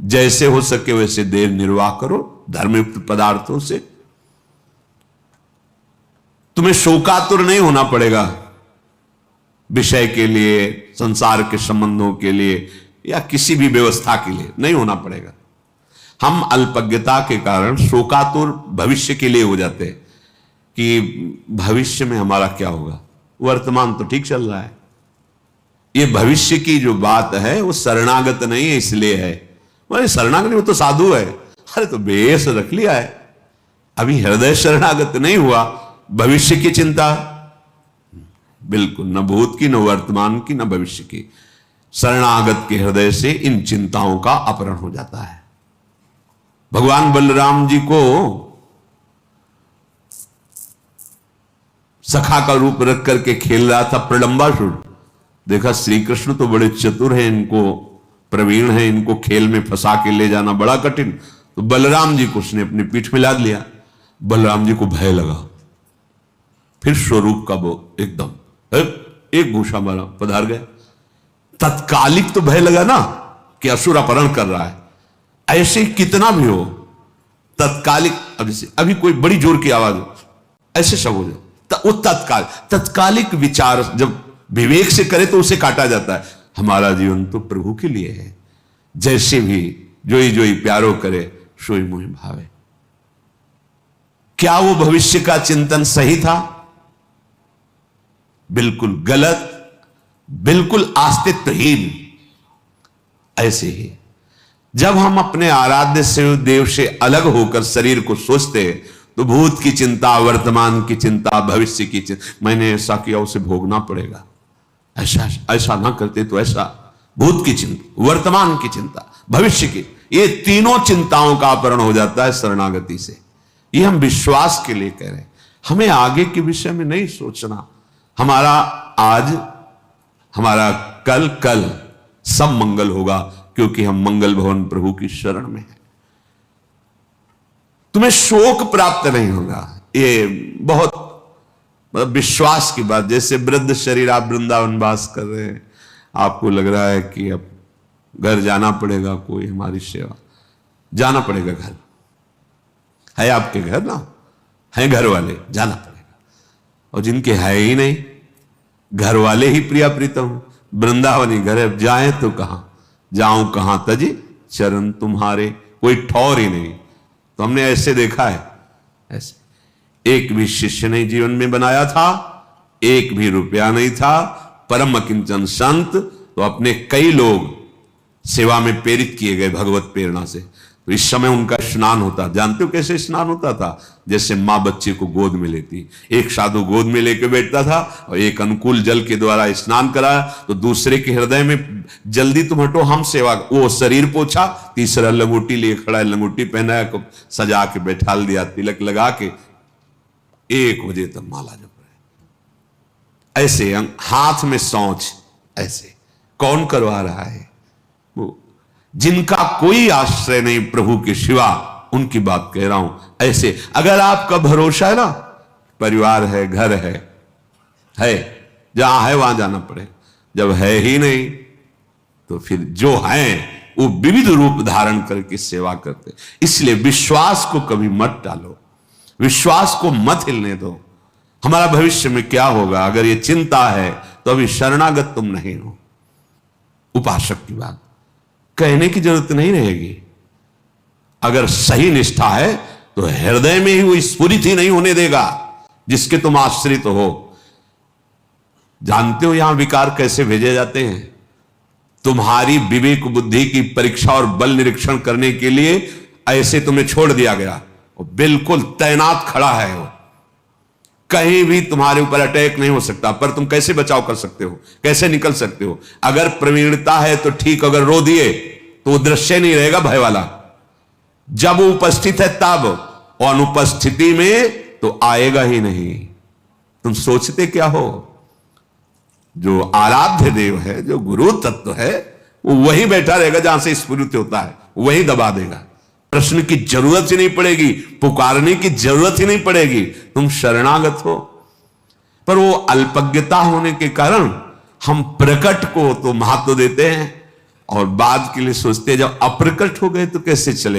जैसे हो सके वैसे देर निर्वाह करो धर्मयुक्त पदार्थों से। तुम्हें शोकातुर नहीं होना पड़ेगा विषय के लिए, संसार के संबंधों के लिए या किसी भी व्यवस्था के लिए नहीं होना पड़ेगा। हम अल्पज्ञता के कारण शोकातुर भविष्य के लिए हो जाते हैं कि भविष्य में हमारा क्या होगा, वर्तमान तो ठीक चल रहा है। ये भविष्य की जो बात है वो शरणागत नहीं है, इसलिए है। अरे शरणागत वो तो साधु है, अरे तो बेस रख लिया है, अभी हृदय शरणागत नहीं हुआ। भविष्य की चिंता बिल्कुल, न भूत की, न वर्तमान की, न भविष्य की। शरणागत के हृदय से इन चिंताओं का अपहरण हो जाता है। भगवान बलराम जी को सखा का रूप रख करके खेल रहा था प्रलंबासुर। देखा श्री कृष्ण तो बड़े चतुर हैं, इनको प्रवीण हैं, इनको खेल में फंसा के ले जाना बड़ा कठिन। तो बलराम जी को उसने अपनी पीठ में लाद लिया। बलराम जी को भय लगा, फिर स्वरूप का वो एकदम एक घूसा मारा, पधार गए। तत्कालिक तो भय लगा ना कि असुर अपहरण कर रहा है, ऐसे ही कितना भी हो तत्कालिक, अभी कोई बड़ी जोर की आवाज हो, ऐसे सब हो जाए वो तत्कालिक विचार जब विवेक से करे तो उसे काटा जाता है। हमारा जीवन तो प्रभु के लिए है, जैसे भी जोई जोई प्यारो करे सोई मोहि भावे। क्या वो भविष्य का चिंतन सही था? बिल्कुल गलत, बिल्कुल अस्तित्वहीन। ऐसे ही जब हम अपने आराध्य से देव से अलग होकर शरीर को सोचते हैं तो भूत की चिंता, वर्तमान की चिंता, भविष्य की चिंता, मैंने ऐसा किया उसे भोगना पड़ेगा, ऐसा ना करते तो ऐसा, भूत की चिंता, वर्तमान की चिंता, भविष्य की, ये तीनों चिंताओं का अपहरण हो जाता है शरणागति से। ये हम विश्वास के लिए कह रहे हैं, हमें आगे के विषय में नहीं सोचना। हमारा आज, हमारा कल सब मंगल होगा, क्योंकि हम मंगल भवन प्रभु की शरण में हैं। तुम्हें शोक प्राप्त नहीं होगा, ये बहुत मतलब विश्वास की बात। जैसे वृद्ध शरीर, आप वृंदावन वास कर रहे हैं, आपको लग रहा है कि अब घर जाना पड़ेगा, कोई हमारी सेवा, जाना पड़ेगा। घर है आपके, घर ना है, घर वाले, जाना पड़ेगा। और जिनके है ही नहीं, घर वाले ही प्रिया प्रीतम, वृंदावनी घर है, जाए तो कहां जाऊं, कहां तजी चरण तुम्हारे, कोई ठौर ही नहीं। तो हमने ऐसे देखा है, ऐसे एक भी शिष्य नहीं जीवन में बनाया था, एक भी रुपया नहीं था। परम किंचन संत तो अपने कई लोग सेवा में प्रेरित किए गए भगवत प्रेरणा से। तो इस समय उनका स्नान होता, जानते हो कैसे स्नान होता था? जैसे मां बच्चे को गोद में लेती, एक साधु गोद में लेके बैठता था और एक अनुकूल जल के द्वारा स्नान कराया तो दूसरे के हृदय में जल्दी तुम हटो, हम सेवा। वो शरीर पोछा, तीसरा लंगोटी लिए खड़ा है, लंगोटी पहनाया, को सजा के बैठा दिया, तिलक लगा के 1 बजे तक माला जप रहे। ऐसे हाथ में सौंच, ऐसे कौन करवा रहा है? वो जिनका कोई आश्रय नहीं प्रभु के सिवा, उनकी बात कह रहा हूं। ऐसे अगर आपका भरोसा है ना, परिवार है, घर है, जहां है वहां जाना पड़े। जब है ही नहीं तो फिर जो है वो विविध रूप धारण करके सेवा करते। इसलिए विश्वास को कभी मत डालो, विश्वास को मत हिलने दो। हमारा भविष्य में क्या होगा, अगर ये चिंता है तो अभी शरणागत तुम नहीं हो। उपासक की बात कहने की जरूरत नहीं रहेगी। अगर सही निष्ठा है तो हृदय में ही वो स्फुरित ही नहीं होने देगा जिसके तुम आश्रित हो। जानते हो यहां विकार कैसे भेजे जाते हैं? तुम्हारी विवेक बुद्धि की परीक्षा और बल निरीक्षण करने के लिए ऐसे तुम्हें छोड़ दिया गया, और बिल्कुल तैनात खड़ा है वो, कहीं भी तुम्हारे ऊपर अटैक नहीं हो सकता। पर तुम कैसे बचाव कर सकते हो, कैसे निकल सकते हो? अगर प्रवीणता है तो ठीक, अगर रो दिए तो वो दृश्य नहीं रहेगा भय वाला। जब वो उपस्थित है तब, और अनुपस्थिति में तो आएगा ही नहीं। तुम सोचते क्या हो? जो आराध्य देव है, जो गुरु तत्व है, वो वही बैठा रहेगा जहां से स्फुरित होता है, वही दबा देगा। प्रश्न की जरूरत ही नहीं पड़ेगी, पुकारने की जरूरत ही नहीं पड़ेगी, तुम शरणागत हो। पर वो अल्पज्ञता होने के कारण हम प्रकट को तो महत्व देते हैं और बाद के लिए सोचते हैं जब अप्रकट हो गए तो कैसे चले।